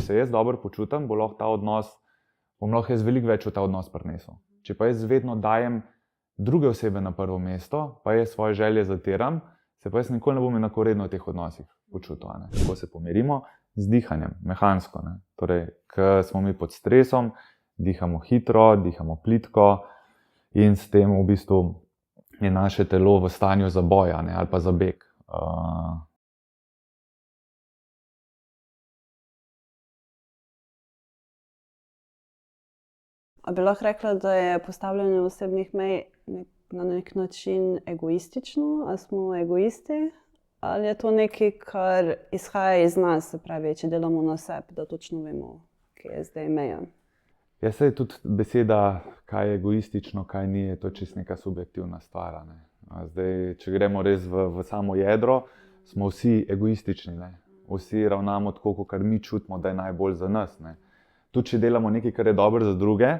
se jaz dobro počutim, bom lahko jaz veliko več v ta odnos prinesel. Če pa jaz vedno dajem druge osebe na prvo mesto, pa jaz svoje želje zatiram, se pa jaz nikoli ne bom enakovredno v teh odnosih počutil. Tako se pomirimo z dihanjem, mehansko. Torej, ko smo mi pod stresom, dihamo hitro, dihamo plitko in s tem v bistvu je naše telo v stanju zaboja ali pa za beg. A bi lahko rekla, da je postavljanje osebnih mej na nek način egoistično? Ali smo egoisti? Ali je to nekaj, kar izhaja iz nas, se pravi, če delamo na sebi, da točno vemo, kje je zdaj meja? Ja, saj tudi beseda, kaj je egoistično, kaj ni, je to čisto neka subjektivna stvar. Zdaj, če gremo res v samo jedro, smo vsi egoistični. Vsi ravnamo tako, kot mi čutimo, da je najbolj za nas. Tudi če delamo nekaj, kar je dobro za druge,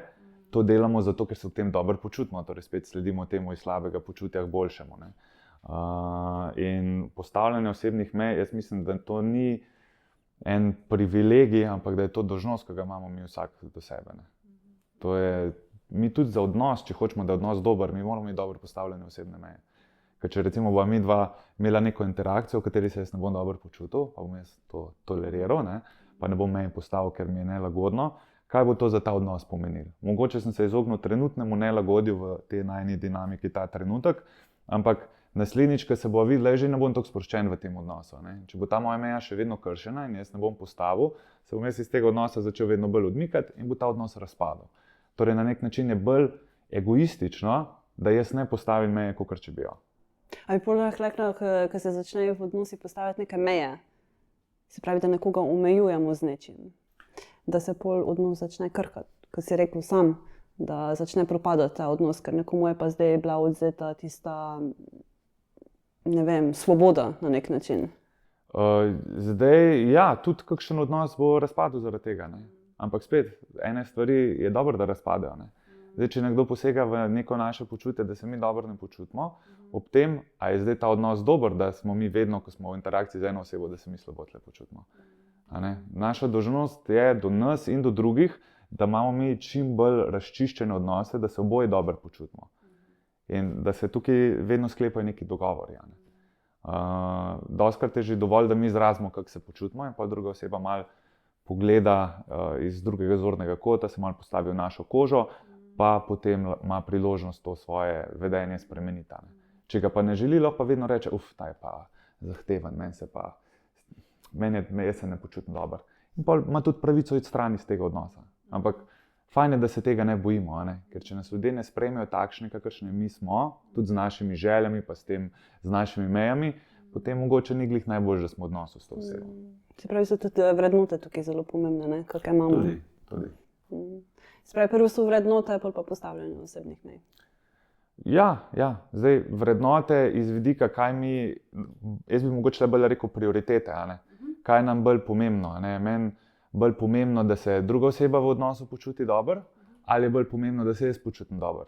to delamo zato, ker se v tem dobro počutimo. Torej spet sledimo temu iz slabega počutja k boljšemu. In postavljanje osebnih mej, jaz mislim, da to ni en privilegij, ampak da je to dolžnost, ki ga imamo mi vsak do sebe. To je, mi tudi za odnos, če hočemo, da je odnos dober, mi moramo imeti dobro postavljene osebne meje. Ker če recimo bova mi dva imela neko interakcijo, v kateri se jaz ne bom dobro počutil, pa bom jaz to toleriral, pa ne bom meje postavil, ker mi je nelagodno, kaj bo to za ta odnos pomenilo? Mogoče sem se izognil trenutnemu nelagodju v tej najni dinamiki ta trenutek, ampak naslednjič, ko se bo videla, že ne bom tako sproščen v tem odnosu. Če bo ta moja meja še vedno kršena in jaz ne bom postavil, se bom jaz iz tega odnosa začel vedno bolj odmikati in bo ta odnos razpadel. Torej na nek način je bolj egoistično, da jaz ne postavim meje, kakor če bi jo. A bi poleg rekla, ko se začnejo v odnosi postaviti neke meje, se pravi, da nekoga omejujemo z nečim, da se pol odnos začne krhati, ko si rekel sam, da začne propadati ta odnos, ker nekomu je pa zdaj bila odvzeta tista, ne vem, svoboda na nek način. Zdaj, ja, tudi kakšen odnos bo razpadel zaradi tega. Ampak spet, ene stvari je dobro, da razpadejo. Zdaj, če nekdo posega v neko naše počutje, da se mi dobro ne počutimo, ob tem, a je zdaj ta odnos dober, da smo mi vedno, ko smo v interakciji z eno osebo, da se mi slabo tle počutimo. Naša dolžnost je do nas in do drugih, da imamo mi čim bolj razčiščene odnose, da se oboje dobro počutimo. In da se tukaj vedno sklepajo neki dogovori. Dostikrat je že dovolj, da mi izrazimo, kako se počutimo, in pa druga oseba malo pogleda iz drugega zornega kota, se malo postavi v našo kožo, pa potem ima priložnost to svoje vedenje spremeniti. Če ga pa ne želi, lahko pa vedno reče, ta je pa zahteven, jaz se ne počutim dobro. In pa ima tudi pravico iti stran iz tega odnosa. Ampak fajn je, da se tega ne bojimo, ker če nas ljudje ne sprejmejo takšne, kakršne mi smo, tudi z našimi željami, pa s tem, z našimi mejami, potem mogoče ni glih najbolj, da smo v odnosu s to osebo. Se pravi, so tudi vrednote tukaj zelo pomembne, kakšne imamo. Tudi. Se pravi, prvo so vrednote, pol pa postavljanje osebnih mej. Ja. Zdaj, vrednote iz vidika, kaj mi, jaz bi mogoče bolj rekel prioritete, kaj nam bolj pomembno. Meni bolj pomembno, da se druga oseba v odnosu počuti dobro, ali je bolj pomembno, da se jaz počutim dobro.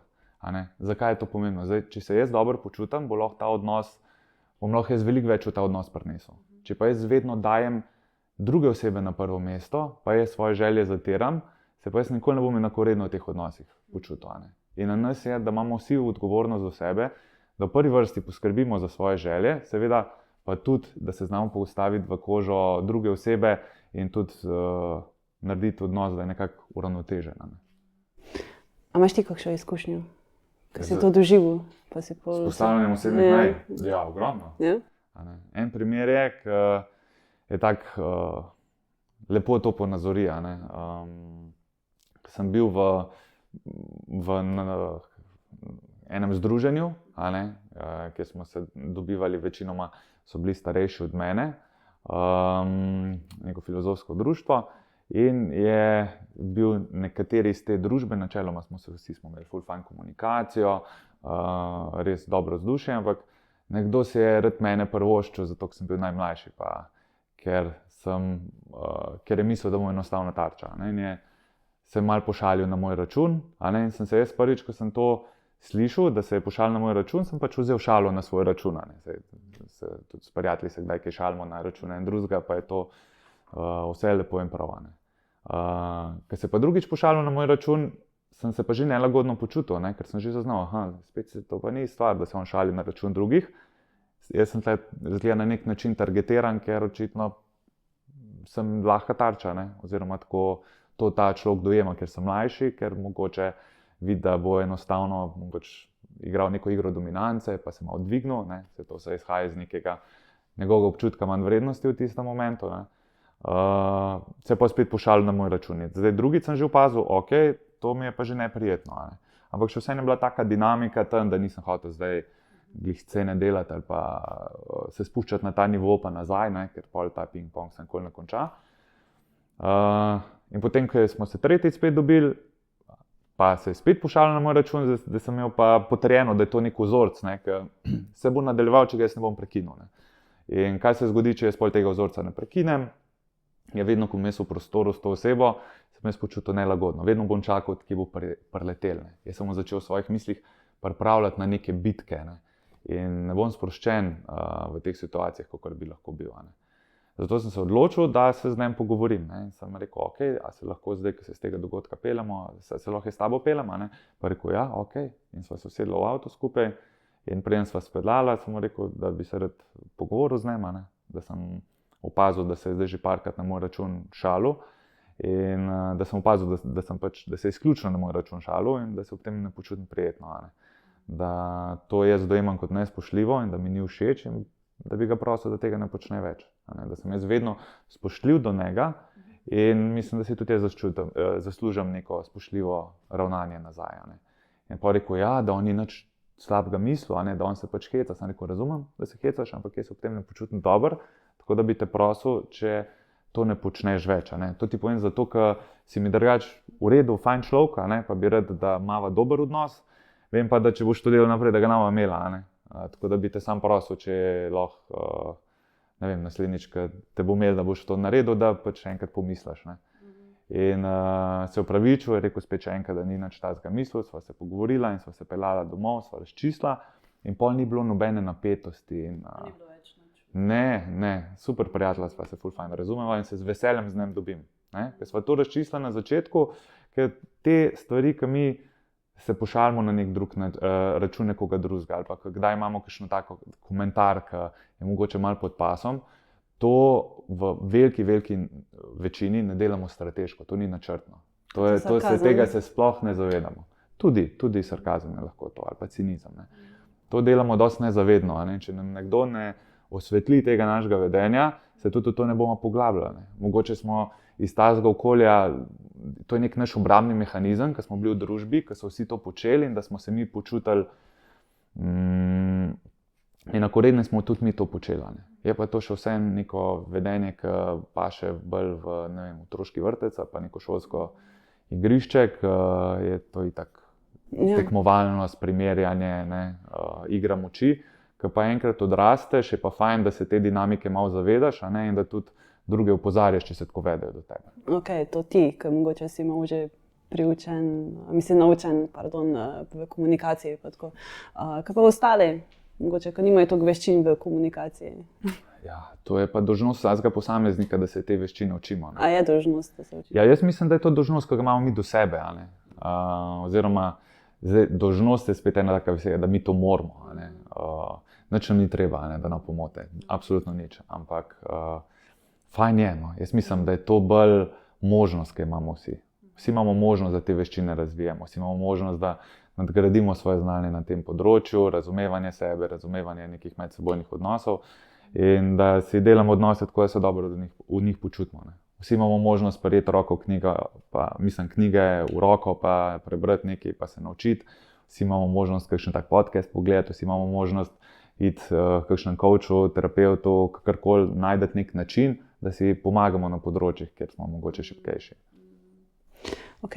Zakaj je to pomembno? Zdaj, če se jaz dobro počutim, bom lahko jaz veliko več v ta odnos prinesel. Če pa jaz vedno dajem druge osebe na prvo mesto, pa jaz svoje želje zatiram, se pa jaz nikoli ne bom enakovredno v teh odnosih počutil. In na nas je, da imamo vsi odgovornost za sebe, da v prvi vrsti poskrbimo za svoje želje, seveda pa tudi, da se znamo postaviti v kožo druge osebe in tudi narediti odnos, da je nekako uravnotežen. A imaš ti kakšno izkušnjo, ko si to doživel? S postavljanjem osebnih mej? Ja, ogromno. En primer je, ki je tako lepo to ponazori. Sem bil v enem združenju, kjer smo se dobivali, večinoma so bili starejši od mene, neko filozofsko društvo, in je bil nekateri iz te družbe, načeloma vsi smo imeli ful fajn komunikacijo, res dobro vzdušje, ampak nekdo se je rad mene prvoščil, zato ker sem bil najmlajši, pa ker je mislil, da bom enostavna tarča. In je se malo pošalil na moj račun, in sem se jaz prvič, ko sem to slišal, da se je pošalil na moj račun, sem pač vzel šalo na svoj račun. Tudi s prijatelji se kdaj kaj šalimo na račun en drugega, pa je to vse lepo in prav. Ko se pa drugič pošalil na moj račun, sem se pa že nelagodno počutil, ne? Ker sem že zaznal, spet se to pa ni stvar, da se on šali na račun drugih. Jaz sem tle na nek način targetiran, ker očitno sem lahka tarča, ne? Oziroma tako to ta človek dojema, ker sem mlajši, ker mogoče vidi, da bo enostavno igral neko igro dominance, pa se malo dvignil, ne? To se izhaja iz nekega njegovega občutka manj vrednosti v tistem momentu, ne? Se pa spet pošalil na moj račun. Zdaj drugič sem že opazil, ok, to mi je pa že neprijetno, ne? Ampak še vseeno je bila taka dinamika tam, da nisem hotel zdaj glih scene delati ali pa se spuščati na ta nivo pa nazaj, ne? Ker pol ta ping-pong se nikoli ne konča. In potem, ko smo se tretjič spet dobili, pa se je spet pošalil na moj račun, da sem imel pa potrjeno, da je to nek vzorc, ne? Ker se bo nadaljeval, če ga jaz ne bom prekinil, ne? In kaj se zgodi, če jaz pol tega vzorca ne prekinem? Ja, vedno, ko bom v prostoru s to osebo, sem jaz počutil nelagodno. Vedno bom čakal, kje bo priletel. Jaz sem začel v svojih mislih pripravljati na neke bitke, ne? In ne bom sproščen v teh situacijah, kakor bi lahko bil, ne? Zato sem se odločil, da se z njim pogovorim, ne? In sem rekel, ok, a se lahko zdaj, ko se z tega dogodka peljemo, se lahko s tabo peljemo, ne? Pa rekel, ja, ok. In sva se usedla v avto skupaj in preden sva spedlala, sem rekel, da bi se rad pogovoril z njim, ne? Da sem opazil, da se je zdaj že parkrat na moj račun šalil in da sem opazil, da se je izključno na moj račun šalil in da se ob tem ne počutim prijetno, ne? Da to jaz dojemam kot nespoštljivo in da mi ni všeč in da bi ga prosil, da tega ne počne več, ne? Da sem jaz vedno spoštljiv do njega in mislim, da si tudi jaz zaslužim neko spoštljivo ravnanje nazaj, ne? In pa rekel, ja, da on ni nič slabega mislil, ne? Da on se pač heca. Sem rekel, razumem, da se hecaš, ampak jaz se ob tem ne počutim dobro, tako da bi te prosil, če to ne počneš več, ne? To ti povem zato, ker si mi drugač v redu, fajn človek, ne? Pa bi rad, da imava dober odnos, vem pa, da če boš to delal naprej, da ga ne bova imela, ne? Tako da bi te sam prosil, če lahko, ne vem, naslednjič, ko te bo imel, da boš to naredil, da pač še enkrat pomisliš, ne? In se opravičil, je rekel spet še enkrat, da ni nič takega mislil, sva se pogovorila in sva se peljala domov, sva razčistila in pol ni bilo nobene napetosti. Ni bilo več nič. Ne, super prijatelja sva se ful fajn razumeva in se z veseljem z njim dobim, ne? Ker sva to razčistila na začetku, ker te stvari, ki mi se pošalimo na nek drug račun nekoga drugega ali pa kdaj imamo kakšno tako komentar, ki je mogoče malo pod pasom, to v veliki večini ne delamo strateško, to ni načrtno. Tega se sploh ne zavedamo. Tudi sarkazem je lahko to ali pa cinizem, ne? To delamo dosti nezavedno, ne? Če nam nekdo ne osvetli tega našega vedenja, se tudi v to ne bomo poglabljali, ne? Mogoče smo iz tazga okolja, to je nek naš obrambni mehanizem, ko smo bili v družbi, ko so vsi to počeli in da smo se mi počutili enakovredni, smo tudi mi to počeli, ne? Je pa to še vseeno neko vedenje, ki paše bolj v, ne vem, otroški vrtec ali pa neko šolsko igrišče, ki je to itak tekmovalnost, primerjanje, ne, igra moči, ki pa enkrat odrasteš, je pa fajn, da se te dinamike malo zavedaš, a ne, in da tudi druge opozarjaš, če se tako vedejo do tebe. Ok, to ti, ker mogoče si malo že naučen, v komunikaciji. Kaj pa ostali, mogoče, ki nimajo toliko veščin v komunikaciji? Ja, to je pa dolžnost vsakega posameznika, da se te veščine učimo, ne? A je dolžnost, da se učimo? Ja, jaz mislim, da je to dolžnost, ki ga imamo mi do sebe, a ne? Oziroma, zdaj, dolžnost je spet ena taka beseda, da mi to moramo, a ne? Nič nam ni treba, a ne, da nam pomote, absolutno nič, ampak fajn je, no. Jaz mislim, da je to bolj možnost, ki imamo vsi. Vsi imamo možnost, da te veščine razvijamo, vsi imamo možnost, da nadgradimo svoje znanje na tem področju, razumevanje sebe, razumevanje nekih medsebojnih odnosov in da si delamo odnose tako, da se dobro v njih počutimo, ne. Vsi imamo možnost prijeti roko knjige v roko, pa prebrati nekaj, pa se naučiti. Vsi imamo možnost kakšen tak podcast pogledati, vsi imamo možnost iti kakšen coachu, terapevtu, kakorkoli najdeti nek način, da si pomagamo na področjih, kjer smo mogoče šibkejši. Ok.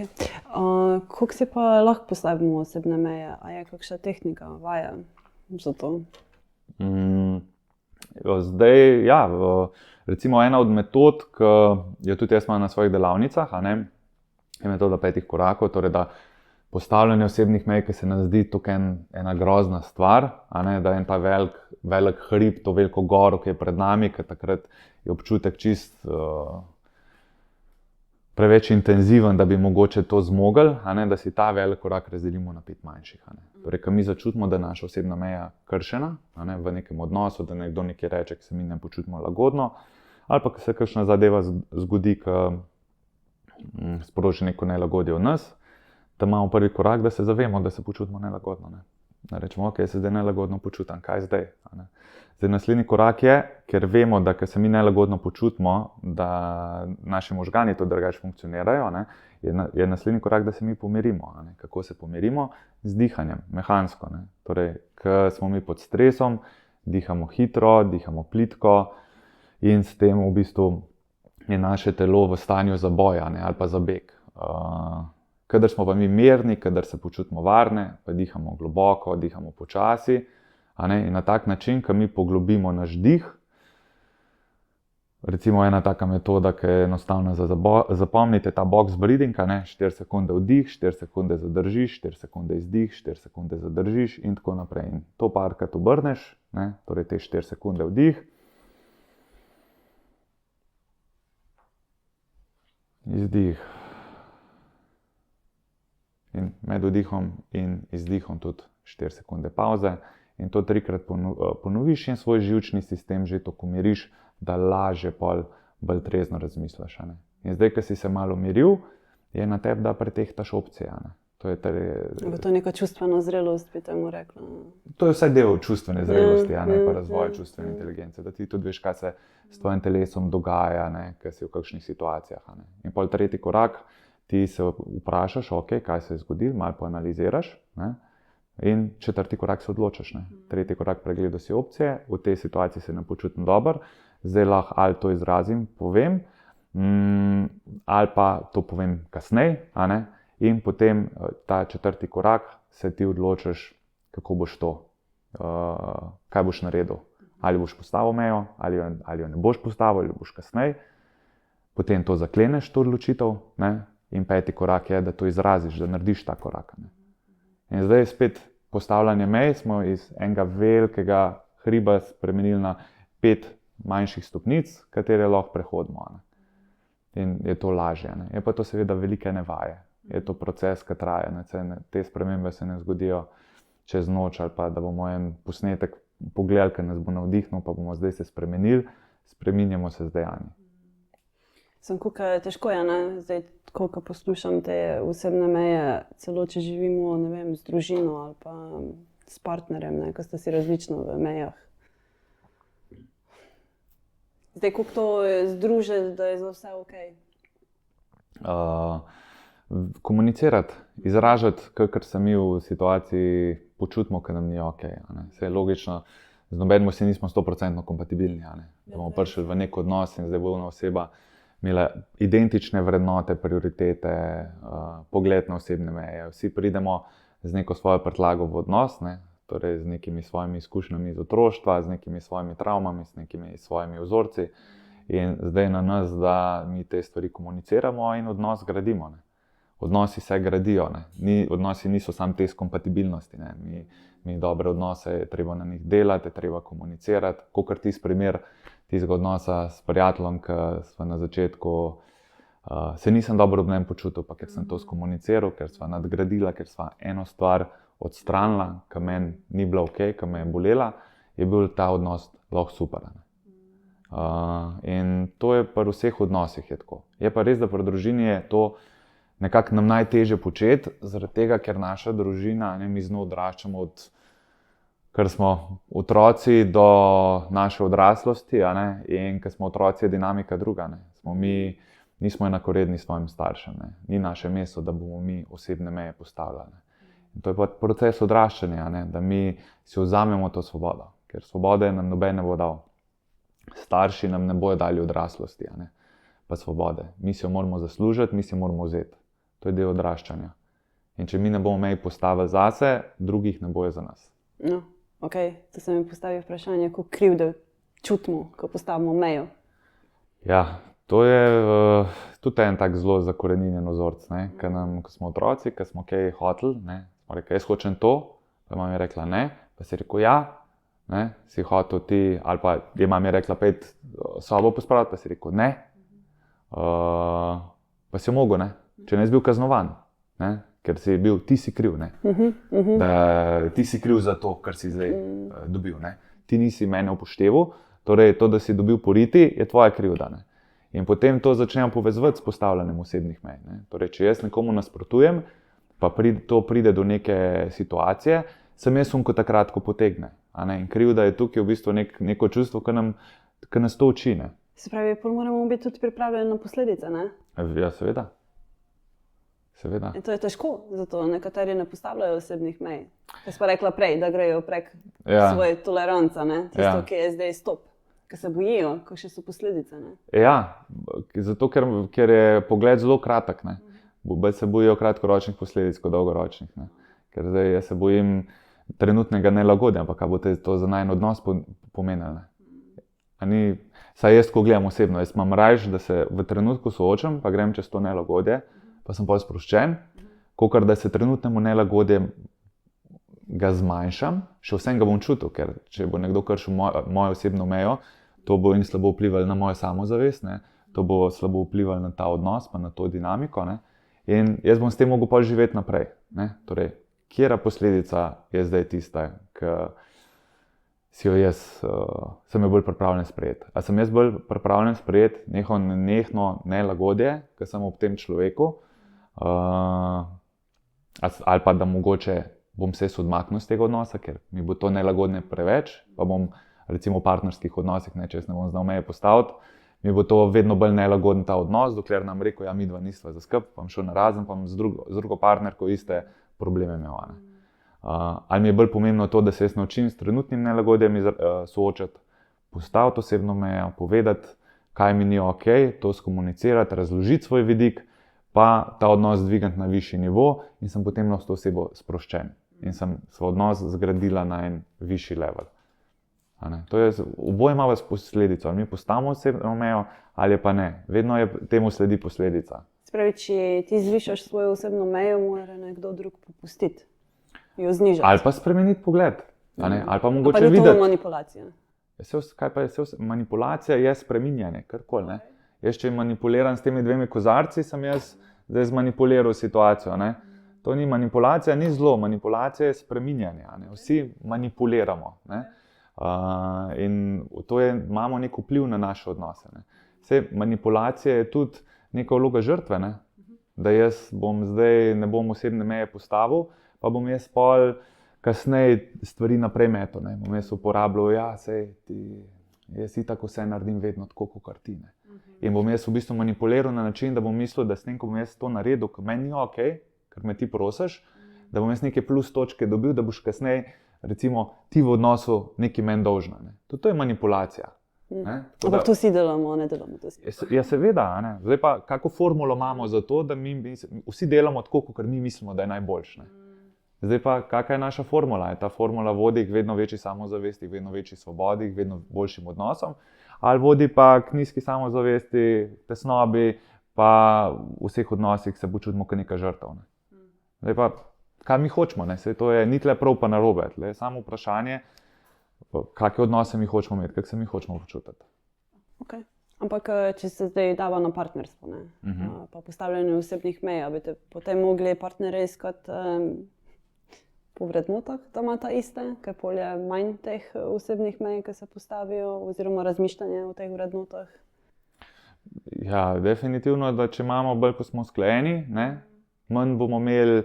Kako si pa lahko postavimo osebne meje? A je kakšna tehnika, vaja za to? Zdaj, ja, recimo ena od metod, ki jo tudi jaz imam na svojih delavnicah, a ne, je metoda 5 korakov, torej da postavljanje osebnih mej, ki se nam zdi tukaj ena grozna stvar, a ne, da je ta velik hrib, to veliko goro, ki je pred nami, ker takrat je občutek čist preveč intenziven, da bi mogoče to zmogli, da si ta velik korak razdelimo na 5 manjših. Torej, ko mi začutimo, da je naša osebna meja kršena v nekem odnosu, da nekdo nekaj reče, ki se mi ne počutimo lagodno, ali pa ko se kakšna zadeva zgodi, ki sproži neko nelagodje v nas, da imamo prvi korak, da se zavemo, da se počutimo nelagodno. Da rečemo, ok, se zdaj nelagodno počutim, kaj zdaj? Zdaj, naslednji korak je, ker vemo, da ko se mi nelagodno počutimo, da naši možgani to drugače funkcionirajo, je naslednji korak, da se mi pomirimo. Kako se pomirimo? Z dihanjem, mehansko. Torej, ko smo mi pod stresom, dihamo hitro, dihamo plitko in s tem v bistvu je naše telo v stanju za boj ali pa za beg. Kadar smo pa mi mirni, kadar se počutimo varne, pa dihamo globoko, dihamo počasi. In na tak način, ko mi poglobimo naš dih, recimo ena taka metoda, ki je enostavna za zapomnite, ta box breathing, 4 sekunde vdih, 4 sekunde zadržiš, 4 sekunde izdih, 4 sekunde zadržiš in tako naprej. In to parkrat obrneš, torej te 4 sekunde vdih, izdih. In med vdihom in izdihom tudi 4 sekunde pauze. In to 3-krat ponoviš in svoj živčni sistem že tako umiriš, da lažje bolj trezno razmisliš. In zdaj, ko si se malo umiril, je na tebi, da pretehtaš opcije. To je neka čustvena zrelost, bi temu rekla. To je vsaj del čustvene zrelosti, pa razvoja čustvene inteligence. Da ti tudi veš, kaj se s tvojim telesom dogaja, kaj si v kakšnih situacijah. In pol tretji korak, ti se vprašaš, ok, kaj se je zgodilo, malo poanaliziraš. In četrti korak se odločiš. Tretji korak, pregledal si opcije, v tej situaciji se ne počutim dobro, zdaj lahko ali to izrazim, povem, ali pa to povem kasneje. In potem ta četrti korak se ti odločiš, kako boš to, kaj boš naredil. Ali boš postavil mejo, ali jo ne boš postavil, ali boš kasneje. Potem to zakleneš, to odločitev. In peti korak je, da to izraziš, da narediš ta korak. In zdaj spet postavljanje mej smo iz enega velikega hriba spremenili na 5 manjših stopnic, katere lahko prehodimo. In je to lažje. Je pa to seveda velike nevaje. Je to proces, ki traja. Te spremembe se ne zgodijo čez noč ali pa da bomo en posnetek pogledali, ki nas bo navdihnil, pa bomo zdaj se spremenili, spreminjamo se z dejanji. Težko je, zdaj, ko poslušam te osebne meje, celo če živimo, ne vem, z družino ali pa s partnerjem, ko sta si različno v mejah. Zdaj, kako to združiti, da je za vse ok? Komunicirati, izražati, kakor se mi v situaciji počutimo, ker nam ni ok. Vse je logično, z nobenim si nismo 100% kompatibilni. Da bomo prišli v nek odnos in zdaj bo ona oseba imela identične vrednote, prioritete, pogled na osebne meje. Vsi pridemo z neko svojo prtljago v odnos, torej z nekimi svojimi izkušnjami iz otroštva, z nekimi svojimi travmami, z nekimi svojimi vzorci. In zdaj na nas, da mi te stvari komuniciramo in odnos gradimo. Odnosi se gradijo. Odnosi niso samo test kompatibilnosti. Mi dobre odnose je treba na njih delati, je treba komunicirati. Kakor tisti primer tistega odnosa s prijateljem, ki sva na začetku se nisem dobro ob njem počutil, pa ker sem to skomuniciral, ker sva nadgradila, ker sva eno stvar odstranila, ki meni ni bila ok, ki me je bolela, je bil ta odnos lahko super. In to je pri vseh odnosih je tako. Je pa res, da pri družini je to nekako nam najtežje početi, zaradi tega, ker naša družina, mi z njo odraščamo od ker smo otroci do naše odraslosti, in ker smo otroci, je dinamika druga. Mi nismo enakovredni svojim staršem. Ni naše mesto, da bomo mi osebne meje postavljali. In to je pa proces odraščanja, da mi si vzamemo to svobodo, ker svobode nam noben ne bo dal. Starši nam ne bojo dali odraslosti, pa svobode. Mi si jo moramo zaslužiti, mi si jo moramo vzeti. To je del odraščanja. In če mi ne bomo meji postavili zase, drugih ne bojo za nas. No, ok, to se mi postavi vprašanje, kako krivde čutimo, ko postavimo mejo. Ja, to je tudi en tak zelo zakoreninjen vzorec. Ko smo otroci, ko smo kaj hoteli, smo rekli, jaz hočem to, pa je mama rekla ne, pa si rekel ja, si hotel ti, ali pa je mama rekla, pojdi sobo pospraviti, pa si rekel ne. Pa si jo mogel, ne? Če ne si bil kaznovan, ne? Ker si bil, ti si kriv, ne? Da ti si kriv za to, kar si zdaj dobil. Ne? Ti nisi mene upošteval, torej to, da si dobil poriti, je tvoja krivda. Ne? In potem to začnemo povezovati s postavljanjem osebnih mej. Ne? Torej, če jaz nekomu nasprotujem, pa to pride do neke situacije, sem jaz ko takrat, ko potegne. In krivda je tukaj v bistvu neko čustvo, ki nas to uči. Ne? Se pravi, moramo biti tudi pripravljeni na posledice, ne? Ja, seveda. In to je težko, zato nekateri ne postavljajo osebnih mej. Jaz pa rekla prej, da grejo prek svoje tolerance, ne? Tisto, ki je zdaj stop, ki se bojijo, kakšne so posledice. Ne? Ja, zato ker je pogled zelo kratek. Bolj se bojijo kratkoročnih posledic kot dolgoročnih. Ne? Ker zdaj jaz se bojim trenutnega nelagodja, ampak kaj bo to za najin odnos pomenilo. Saj jaz, ko gledam osebno, jaz imam rajš, da se v trenutku soočam, pa grem čez to nelagodje, pa sem pa sproščen, kakor da se trenutnemu nelagodje ga zmanjšam, še vsem ga bom čutil, ker če bo nekdo kršil mojo osebno mejo, to bo in slabo vplivalo na mojo samozavest, ne? To bo slabo vplivalo na ta odnos, pa na to dinamiko. Ne? In jaz bom s tem mogel pa živeti naprej. Ne? Torej, katera posledica je zdaj tista, ki si jo jaz, sem jo bolj pripravljen sprejeti. A sem jaz bolj pripravljen sprejeti nehno nelagodje, ki sem ob tem človeku, ali pa da mogoče bom se odmaknil z tega odnosa, ker mi bo to nelagodne preveč, pa bom recimo v partnerskih odnosih, če jaz ne bom znal meje postaviti, mi bo to vedno bolj nelagoden ta odnos, dokler nam rekel, ja, mi dva nisva za skupaj, pa bom šel narazen, pa bom z drugo partnerko iste probleme imel. Ali mi je bolj pomembno to, da se jaz naučim s trenutnim nelagodjem soočati, postaviti osebno mejo, povedati, kaj mi ni ok, to skomunicirati, razložiti svoj vidik, pa ta odnos dvigati na višji nivo in sem potem s to osebo sproščen. In sem svoj odnos zgradila na en višji level. Oboje ima posledico, ali mi postavimo osebno mejo ali pa ne. Vedno je temu sledi posledica. Spravi, če ti zvišaš svojo osebno mejo, mora nekdo drug popustiti. Jo znižati. Ali pa spremeniti pogled. Ali pa mogoče videti. Ali pa je to manipulacija? Kaj pa je manipulacija? Je spreminjanje, karkoli. Jaz, če manipuliram s temi dvemi kozarci, sem jaz zdaj zmanipuliral situacijo. Ne? To ni manipulacija, ni zlo. Manipulacija je spreminjanje. Vsi manipuliramo. Ne? In to imamo nek vpliv na naše odnose. Manipulacija je tudi neka vloga žrtve. Ne? Da jaz zdaj ne bom osebne meje postavil, pa bom jaz pol kasneje stvari naprej metal. Bom jaz uporabljal, jaz itak vse naredim vedno tako, kot ti. Ne. In bom jaz v bistvu manipuliral na način, da bom mislil, da s tem, ko bom jaz to naredil, ko meni ni ok, ker me ti prosiš, da bom jaz neke plus točke dobil, da boš kasneje, recimo, ti v odnosu nekaj meni dolžna. Ne. To je manipulacija. Ampak to vsi delamo, ne delamo to vsi. Ja, seveda. Ne. Zdaj pa, kako formulo imamo za to, da vsi delamo tako, kot mi mislimo, da je najboljše. Zdaj pa, kakšna je naša formula? Ta formula vodi k vedno večji samozavesti, k vedno večji svobodi, k vedno boljšim odnosom, ali vodi pa k nizki samozavesti, tesnobi, pa v vseh odnosih se počutimo kot neka žrtev. Zdaj pa, kaj mi hočemo? To je ni tle prav pa narobe. Samo vprašanje, kakšne odnose mi hočemo imeti, kako se mi hočemo počutiti. Okay. Ampak, če se zdaj dava na partnerstvo, pa postavljanje osebnih mej, bi te potem mogli partnerje iskati po vrednotah, da ima ta iste, ker polje manj teh osebnih mej, ki se postavijo, oziroma razmišljanje o teh vrednotah? Ja, definitivno, da če imamo bolj, ko smo usklajeni, manj bomo imeli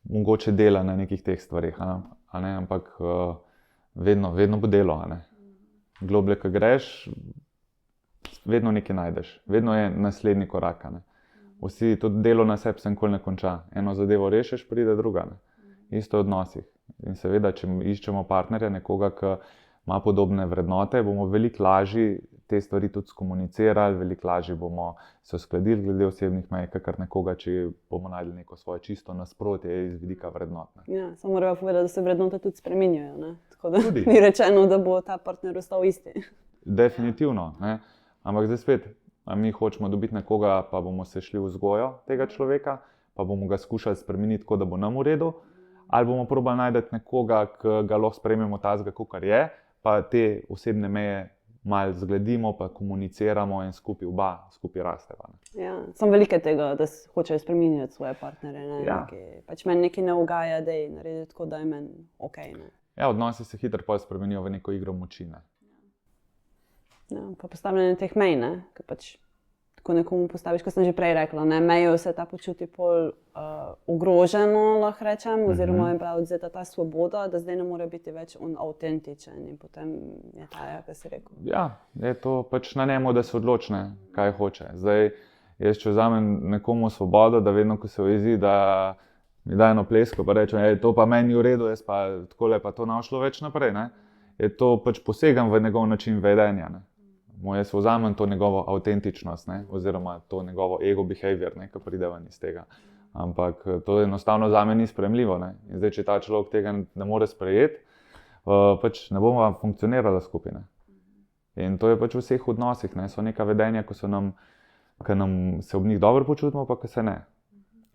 mogoče dela na nekih teh stvarih, ampak vedno bo delo. Globlje, ko greš, vedno nekaj najdeš, vedno je naslednji korak. Vsi to delo na sebi se nikoli ne konča. Eno zadevo rešiš, pride druga. Isto v odnosih. In seveda, če iščemo partnerja, nekoga, ki ima podobne vrednote, bomo veliko lažje te stvari tudi skomunicirali, veliko lažje bomo se uskladili glede osebnih mej, kakor nekoga, če bomo našli neko svoje čisto nasprotje iz vidika vrednot. Ja, samo moramo povedati, da se vrednote tudi spreminjajo. Tako da ni rečeno, da bo ta partner ostal isti. Definitivno. Ampak zdaj spet, mi hočemo dobiti nekoga, pa bomo se šli v vzgojo tega človeka, pa bomo ga skušali spremeniti tako, da bo nam v redu. Ali bomo probali najti nekoga, ki ga lahko sprejmemo takega, kakor je, pa te osebne meje malo zgledimo, pa komuniciramo in skupaj rasteva. Ja, sem velike tega, da hočejo spremenjati svoje partnerje. Ne? Ja. Pač meni nekaj ne ugaja, da je narediti tako, da je meni ok. Ne? Ja, odnosi se hitro pa spremenijo v neko igro moči. Ne? Ja, pa postavljanje teh mej, ki pač tako nekomu postaviš, kot sem že prej rekla, ne? Mejo se ta počuti pol ogroženo, lahko rečem, oziroma je bila odzeta ta svoboda, da zdaj ne more biti več on avtentičen in potem je ta, kar si rekel. Ja, je to pač na njemu, da se odločne, kaj hoče. Zdaj, jaz če vzamem nekomu svobodo, da vedno, ko se ujezi, da mi da eno plesko, pa rečem, to pa meni v redu, jaz pa takole pa to ne bo šlo več naprej, ne? Je to pač posegam v njegov način vedenja. Ne? Jaz vzamem to njegovo avtentičnost, ne? Oziroma to njegovo ego behavior, ki pride ven iz tega. Ampak to enostavno zame ni sprejemljivo. Ne? In zdaj, če ta človek tega ne more sprejeti, pač ne bomo funkcionirali skupaj. Ne? In to je pač v vseh odnosih. Ne? So neka vedenja, ki se ob njih dobro počutimo, pa ki se ne.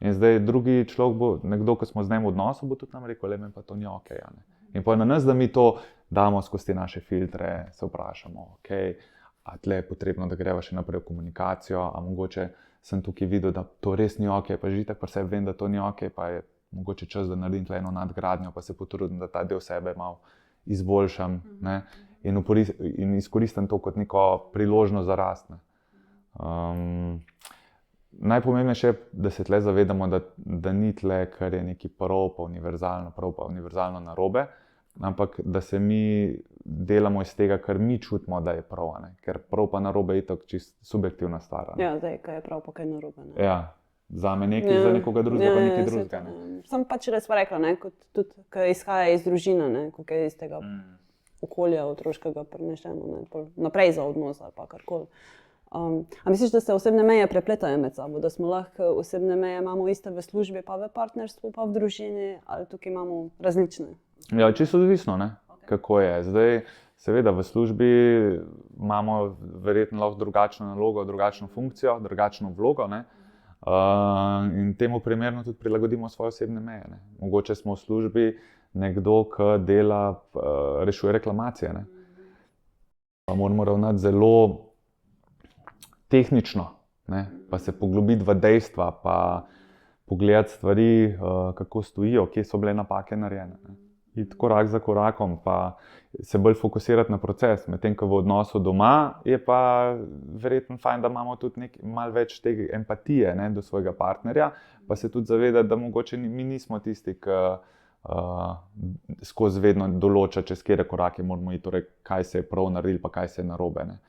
In zdaj drugi človek bo, nekdo, ki smo z njim v odnosu, bo tudi nam rekel, le meni pa to ni ok. Ne? In pa na nas, da mi to damo skozi te naše filtre, se vprašamo, ok, a tle je potrebno, da greva še naprej v komunikacijo, a mogoče sem tukaj videl, da to res ni ok, pa že itak pri sebi vem, da to ni ok, pa je mogoče čas, da naredim tle eno nadgradnjo, pa se potrudim, da ta del sebe malo izboljšam, ne? In izkoristim to kot neko priložnost za rast. Najpomembnejše je, da se tle zavedamo, da ni tle, kar je neki prav pa univerzalno narobe, ampak da se mi delamo iz tega, kar mi čutimo, da je prav. Ne? Ker prav pa narobe je tako čisto subjektivna stvar. Ja, zdaj, kaj je prav, pa kaj je narobe. Ne? Ja, zame nekaj, za nekoga drugega pa nekaj drugega. Ne? Sem pač res rekla, ne? Kot tudi, ki izhaja iz družine, ne? Kot je iz tega okolja otroškega prenešeno, naprej za odnos ali pa karkoli. A misliš, da se osebne meje prepletajo med sabo, da smo lahko osebne meje imamo iste v službi, pa v partnerstvu, pa v družini, ali tukaj imamo različne? Ja, čisto odvisno, ne? Kako je. Zdaj, seveda, v službi imamo verjetno lahko drugačno nalogo, drugačno funkcijo, drugačno vlogo, ne? In temu primerno tudi prilagodimo svoje osebne meje. Ne? Mogoče smo v službi nekdo, ki dela, rešuje reklamacije. Ne? Moramo ravnati zelo tehnično, ne? Pa se poglobiti v dejstva, pa pogledati stvari, kako stojijo, kje so bile napake narejene. Ne? Iti korak za korakom, pa se bolj fokusirati na proces. Medtem ko v odnosu doma je pa verjetno fajn, da imamo tudi malo več te empatije, ne, do svojega partnerja, pa se tudi zavedati, da mogoče mi nismo tisti, ki skozi vedno določa, čez katere korake moramo iti, torej kaj se je prav naredilo, pa kaj se je narobe. Ne.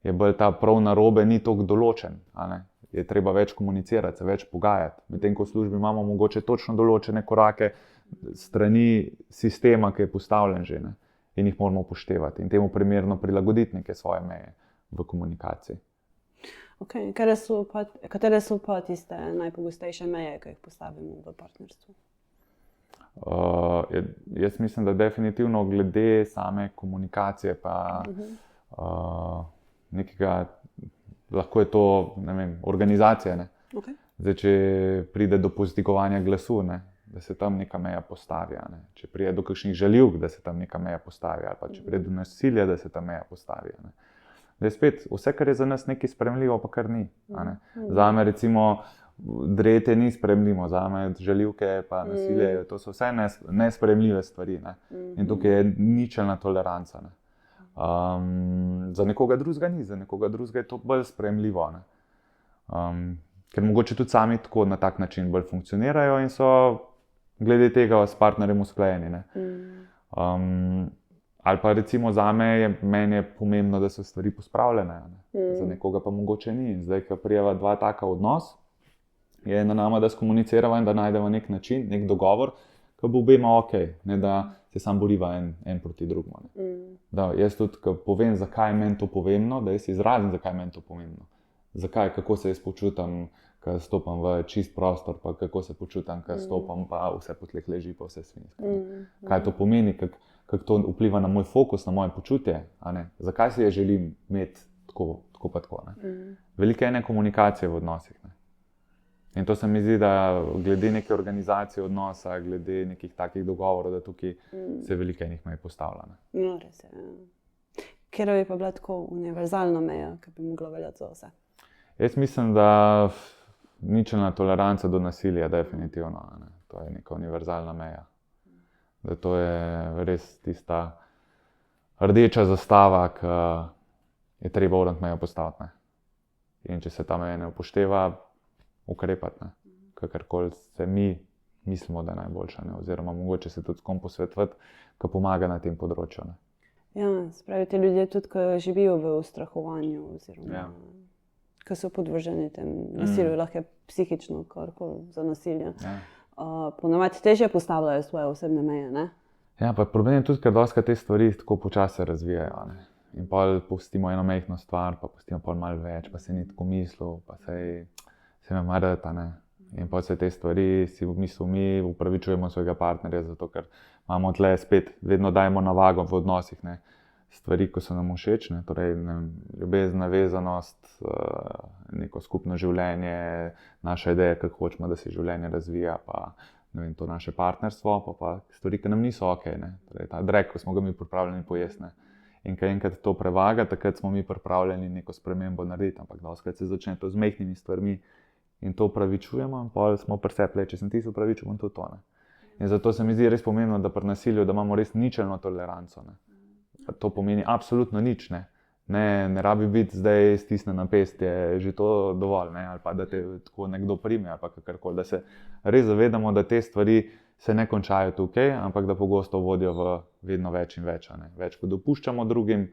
Je bolj ta prav narobe ni toliko določen, a ne. Je treba več komunicirati, se več pogajati. Medtem ko v službi imamo mogoče točno določene korake strani sistema, ki je postavljen že, ne? In jih moramo upoštevati in temu primerno prilagoditi neke svoje meje v komunikaciji. Okay. Katere so pa tiste najpogostejše meje, ki jih postavimo v partnerstvu? Jaz mislim, da definitivno glede same komunikacije pa nekega, lahko je to, ne vem, organizacija. Ne? Okay. Zdaj, če pride do povzdigovanja glasu, ne? Da se tam neka meja postavi. Ne? Če pride do kakšnih žaljivk, da se tam neka meja postavi, ali pa če pride do nasilja, da se tam meja postavi. Ne? Zdaj spet, vse, kar je za nas nekaj sprejemljivo, pa kar ni. Zame recimo drete ni sprejemljivo, zame žaljivke pa nasilje, to so vse nesprejemljive stvari. Ne? In tukaj je ničelna toleranca. Ne? Za nekoga drugega ni, za nekoga drugega je to bolj sprejemljivo. Ne? Ker mogoče tudi sami tako na tak način bolj funkcionirajo in so glede tega s partnerjem usklajeni. Ali pa recimo zame meni je pomembno, da so stvari pospravljene, za nekoga pa mogoče ni. In zdaj, ko prijeva dva taka odnos, je na nama, da skomunicirava in da najdemo nek način, nek dogovor, ki bo obema ok, ne da se sam boriva en proti drugemu. Da jaz tudi, ko povem, zakaj je meni to pomembno, da jaz izrazim, zakaj je meni to pomembno. Zakaj, kako se jaz počutam, ko stopam v čist prostor, pa kako se počutam, ko stopam, pa vse po tleh leži, pa vse svinjsko. Kaj to pomeni, kako to vpliva na moj fokus, na moje počutje, a ne? Zakaj se je želim imeti tako pa tako. Veliko ene komunikacije v odnosih. Ne? In to se mi zdi, da glede neke organizacije odnosa, glede nekih takih dogovorov, da tukaj se veliko enih mej postavlja. No, res je. Kjer bi pa bila tako univerzalna meja, ki bi mogla veljati za vse? Jaz mislim, da ničelna toleranca do nasilja, definitivno. Ne. To je neka univerzalna meja. Da to je res tista rdeča zastava, ki je treba urad mejo postaviti. Ne. In če se ta meja ne upošteva, ukrepati. Ne. Kakorkoli se mi mislimo, da je najboljša. Ne. Oziroma mogoče se tudi s kom posvetovati, ki pomaga na tem področju. Ne. Ja, spravi te ljudje tudi, ki živijo v ustrahovanju oziroma ki so podvrženi tem nasilju, lahko je psihično, karkoli za nasilje. Ponavadi težje postavljajo svoje osebne meje, ne? Ja, pa problem je tudi, ker dostikrat te stvari tako počasi razvijajo. Ne. In pol pustimo eno majhno stvar, pa pustimo pol malo več, pa se ni tako mislil, pa se me marata, ne. In pol se te stvari si v bistvu mi upravičujemo svojega partnerja, zato ker imamo tle spet, vedno dajemo na vago v odnosih, ne, stvari, ko so nam všeč, ne, torej ljubezen, navezanost, neko skupno življenje, naša ideja, kako hočemo, da se življenje razvija, pa ne vem, to naše partnerstvo, pa stvari, ki nam niso okej, ne, torej ta drek, ko smo ga mi pripravljeni pojesti, ne. In ko enkrat to prevaga, takrat smo mi pripravljeni neko spremembo narediti, ampak dostikrat se začne to z majhnimi stvarmi in to upravičujemo, in pol smo pri sebi, če sem ti se upravičil, bom tudi to, ne. In zato se mi zdi res pomembno, da pri nasilju, da imamo res ničelno toleranco, ne. To pomeni absolutno nič, ne. Ne rabi biti zdaj stisnjen na pest, je že to dovolj, ne, ali pa da te tako nekdo prime, ali pa kakorkoli, da se res zavedamo, da te stvari se ne končajo tukaj, ampak da pogosto vodijo v vedno več in več, ne. Več, ko dopuščamo drugim,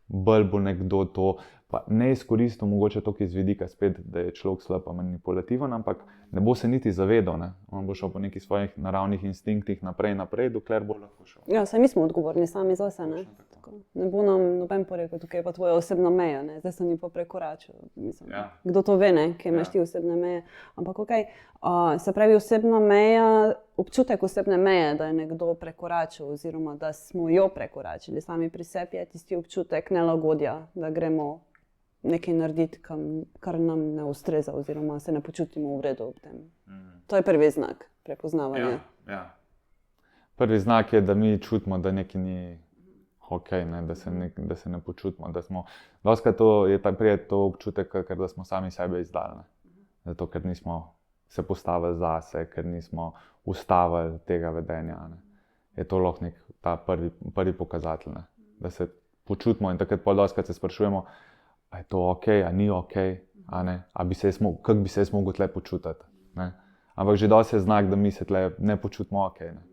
bolj bo nekdo to, pa ne izkoristil mogoče toliko iz vidika spet, da je človek slab pa manipulativen, ampak ne bo se niti zavedal, ne. On bo šel po nekih svojih naravnih instinktih naprej, dokler bo lahko šel. Ja, saj mi smo odgovorni sami zase, ne. Ne bo nam noben porekel, tukaj je pa tvoja osebna meja, ne, zdaj sem ji pa prekoračil. Mislim, kdo to ve, ne, kje imaš ti osebne meje. Ampak okej, se pravi osebna meja, občutek osebne meje, da je nekdo prekoračil oziroma da smo jo prekoračili sami pri sebi, je tisti občutek nelagodja, da gremo nekaj narediti, kar nam ne ustreza oziroma se ne počutimo v redu ob tem. To je prvi znak prepoznavanja. Ja. Prvi znak je, da mi čutimo, da nekaj ni okej, ne, da se ne počutimo, da smo, dostikrat pride to občutek, ker da smo sami sebe izdali, ne. Zato, ker nismo se postavili zase, ker nismo ustavili tega vedenja, ne. Je to lahko nek ta prvi pokazatelj, ne. Da se počutimo in takrat pol dostikrat se sprašujemo, a je to okej, a ni okej, a ne, kako bi se jaz mogel tle počutiti, ne. Ampak že dosti je znak, da mi se tle ne počutimo okej, ne.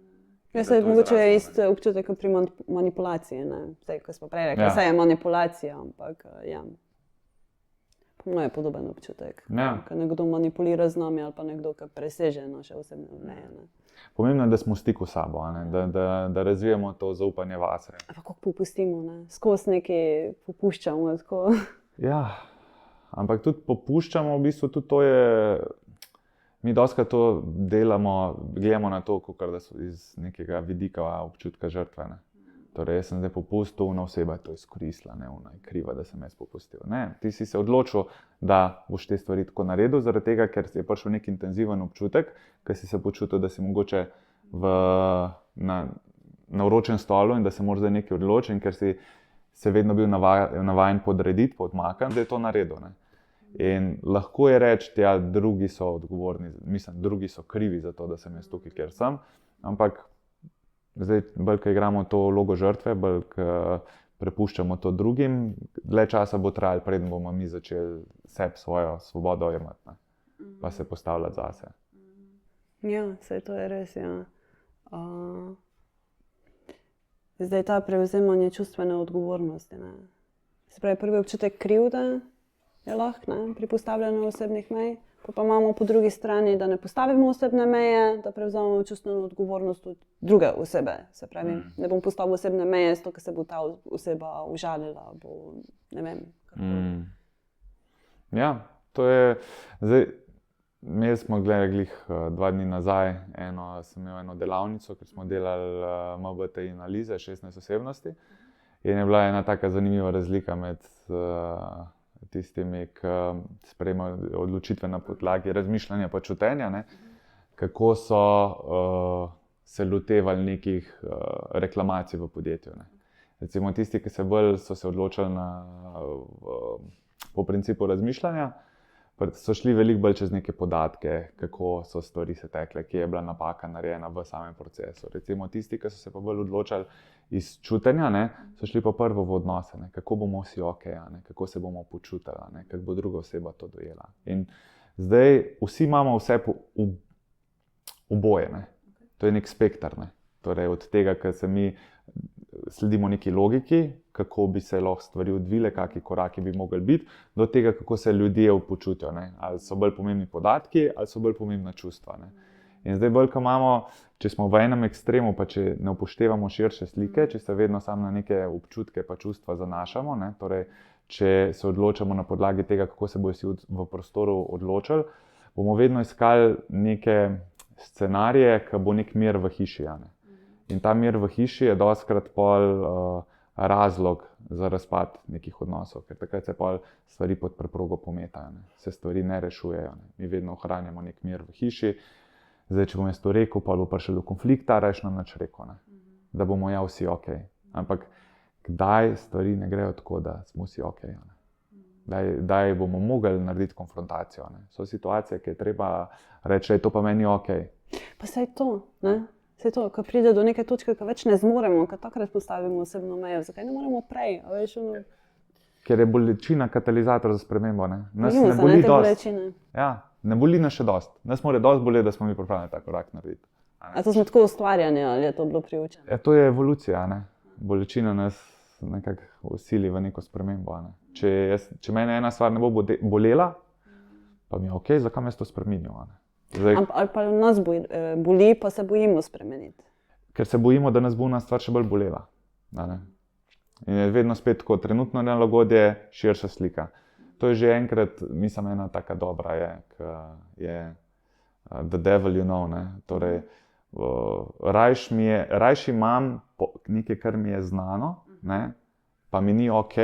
Ja, se mogoče je isti občutek pri manipulaciji, ne. Zdaj, ko smo prej rekli, saj je manipulacija, ampak ja. Po moje je podoben občutek. Ko nekdo manipulira z nami ali pa nekdo, ki preseže naše osebne meje, ne. Pomembno je, da smo v stiku s sabo, ne, da razvijamo to zaupanje vase. Ampak kako popustimo, ne, skozi nekaj popuščamo, tako. Ja, ampak tudi popuščamo, v bistvu tudi to je, mi dostikrat to delamo, gledamo na to, kakor da so iz nekega vidika občutka žrtve, ne. Torej, jaz sem zdaj popustil, ona oseba je to izkoristila, ne, ona je kriva, da sem jaz popustil. Ne, ti si se odločil, da boš te stvari tako naredil, zaradi tega, ker je prišel nek intenziven občutek, ker si se počutil, da si mogoče na vročem stolu in da se moraš zdaj nekaj odločiti, ker si se vedno bil navajen podrediti, podmakniti, da je to naredil, ne. In lahko je reči, ja, drugi so odgovorni, mislim, drugi so krivi za to, da sem jaz tukaj, kjer sem, ampak zdaj, bolj, ko igramo to vlogo žrtve, bolj, ko prepuščamo to drugim, dlje časa bo trajalo, preden bomo mi začeli sebi svojo svobodo jemati, ne, pa se postavljati zase. Ja, saj to je res, ja. Zdaj ta prevzemanje čustvene odgovornosti, ne. Se pravi, prvi občutek krivde je lahko, ne, pri postavljanju osebnih mej, pa imamo po drugi strani, da ne postavimo osebne meje, da prevzamemo čustveno odgovornost od druge osebe. Se pravi, ne bom postavil osebne meje, zato ker se bo ta oseba užalila, bo ne vem. Ja, to je, zdaj, imeli smo glih 2 dni nazaj, sem imel eno delavnico, ker smo delali MBTI analize, 16 osebnosti, in je bila ena taka zanimiva razlika med tistimi, ki sprejemajo odločitve na podlagi razmišljanja pa čutenja, ne, kako so se lotevali nekih reklamacij v podjetju, ne. Recimo tisti, ki so se odločili po principu razmišljanja, so šli veliko bolj čez neke podatke, kako so stvari se tekle, kje je bila napaka narejena v samem procesu. Recimo tisti, ki so se pa bolj odločili iz čutenja, ne, so šli pa prvo v odnose, ne, kako bomo vsi ok, ne, kako se bomo počutili, ne, kako bo druga oseba to dojela. In zdaj vsi imamo vse oboje, ne. To je nek spektar, ne. Torej od tega, ker se mi sledimo neki logiki, kako bi se lahko stvari odvile, kakšni koraki bi mogli biti, do tega, kako se ljudje počutijo, ne. Ali so bolj pomembni podatki, ali so bolj pomembna čustva, ne. In zdaj bolj, ko imamo, če smo v enem ekstremu, pa če ne upoštevamo širše slike, če se vedno samo na neke občutke pa čustva zanašamo, ne, torej če se odločamo na podlagi tega, kako se bojo vsi v prostoru odločili, bomo vedno iskali neke scenarije, ki bo nek mir v hiši, ne. In ta mir v hiši je dostikrat pol razlog za razpad nekih odnosov, ker takrat se pol stvari pod preprogo pometajo, ne. Se stvari ne rešujejo, ne. Mi vedno ohranjamo nek mir v hiši. Zdaj, če bom jaz to rekel, pa bo prišel do konflikta, rajš nam nič rekel, ne. Da bomo ja vsi ok. Ampak kdaj stvari ne grejo tako, da smo vsi ok, ne. Kdaj bomo mogli narediti konfrontacijo, ne. So situacije, ki je treba reči, da je to pa meni ok. Pa saj to, ne? Saj to, ko pride do neke točke, ko več ne zmoremo, ko takrat postavimo osebno mejo. Zakaj ne moremo prej? A veš, Ker je bolečina katalizator za spremembo, ne. Nas Bojimo ne se, boli te dosti. bolečine. Ja, ne boli nas še dosti. Nas mora dosti boleti, da smo mi pripravljeni ta korak narediti. A to smo tako ustvarjani, ali je to bilo priučeno? Ja, to je evolucija, ne. Bolečina nas nekako sili v neko spremembo, ne. Če mene ena stvar ne bo bolela, pa mi je ok, zakaj jaz to spreminjam, ne. Ali pa nas boli, pa se bojimo spremeniti. Ker se bojimo, da nas bo ena stvar še bolj bolela, ne. In je vedno spet tako, trenutno nelagodje, širša slika. To je že enkrat, mislim, ena taka dobra je, ki je The Devil You Know, ne. Torej, rajši imam nekaj, kar mi je znano, ne, pa mi ni ok,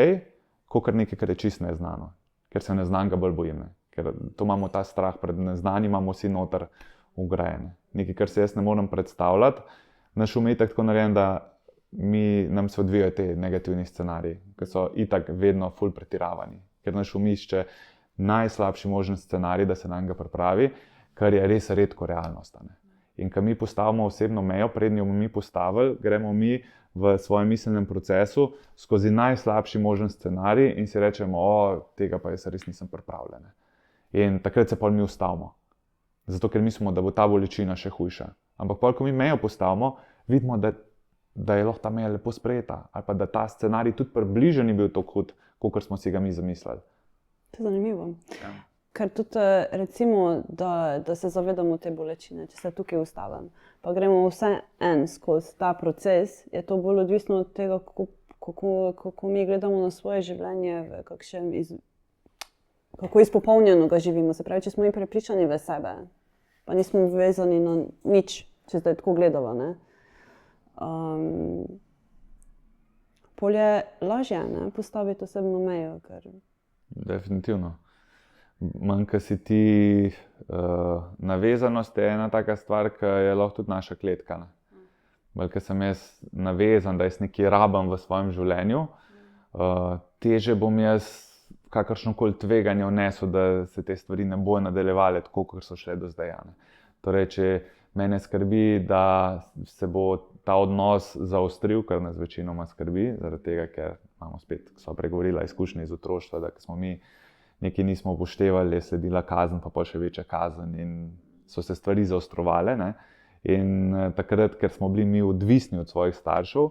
kakor nekaj, kar je čisto neznano. Ker se neznanega bolj bojim, ne. Ker to imamo ta strah pred neznanim, imamo vsi noter vgrajene. Nekaj, kar se jaz ne morem predstavljati, naš um je itak tako narejen, da nam se odvijajo te negativni scenariji, ki so itak vedno ful pretiravani. Ker naš um išče najslabši možen scenarij, da se nanj ga pripravi, kar je res redko realnost, ne. In ko mi postavimo osebno mejo, prednjo bomo mi postavili, gremo mi v svojem miselnem procesu skozi najslabši možen scenarij in si rečemo, tega pa jaz res nisem pripravljen. In takrat se pol mi ustavimo. Zato, ker mislimo, da bo ta bolečina še hujša. Ampak pol, ko mi mejo postavimo, vidimo, da je lahko ta meja lepo sprejeta. Ali pa da ta scenarij tudi približno ni bil tako hud, kot smo si ga mi zamislili. To je zanimivo. Ja. Ker tudi recimo, da se zavedamo te bolečine, če se tukaj ustavim, pa gremo vse skozi ta proces, je to bolj odvisno od tega, kako mi gledamo na svoje življenje, kako izpopolnjeno ga živimo. Se pravi, če smo mi prepričani v sebe, pa nismo vezani na nič, če zdaj tako gledamo, ne. Pol je lažje, ne, postaviti osebno mejo, ker... Definitivno. Manjka si ti navezanost, je ena taka stvar, ki je lahko tudi naša kletka, ne. Bolj, ker sem jaz navezan, da jaz nekaj rabim v svojem življenju, teže bom jaz kakršnokoli tveganje vnesel, da se te stvari ne bojo nadaljevale tako, kot so šle do zdaj, ne. Torej, če mene skrbi, da se bo ta odnos zaostril, kar nas večinoma skrbi, zaradi tega, ker imamo spet, ko sva pregovorila, izkušnje iz otroštva, da smo mi nekaj nismo upoštevali, je sledila kazen, pa še večja kazen in so se stvari zaostrovale, ne. In takrat, ker smo bili mi odvisni od svojih staršev,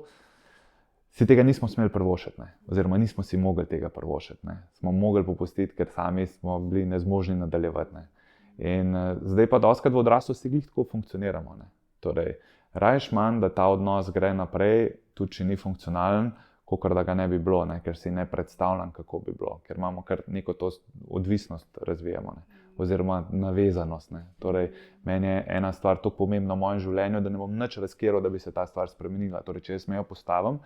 si tega nismo smeli privoščiti, ne. Oziroma nismo si mogli tega privoščiti, ne. Smo mogli popustiti, ker sami smo bili nezmožni nadaljevati, ne. In zdaj pa dostikrat v odraslosti glih tako funkcioniramo, ne. Torej, rajš manj, da ta odnos gre naprej, tudi če ni funkcionalen, kakor da ga ne bi bilo, ne, ker si ne predstavljam, kako bi bilo, ker imamo kar neko to odvisnost razvijamo, ne, oziroma navezanost, ne. Torej, meni je ena stvar tako pomembna v mojem življenju, da ne bom nič riskiral, da bi se ta stvar spremenila. Torej, če jaz mejo postavim,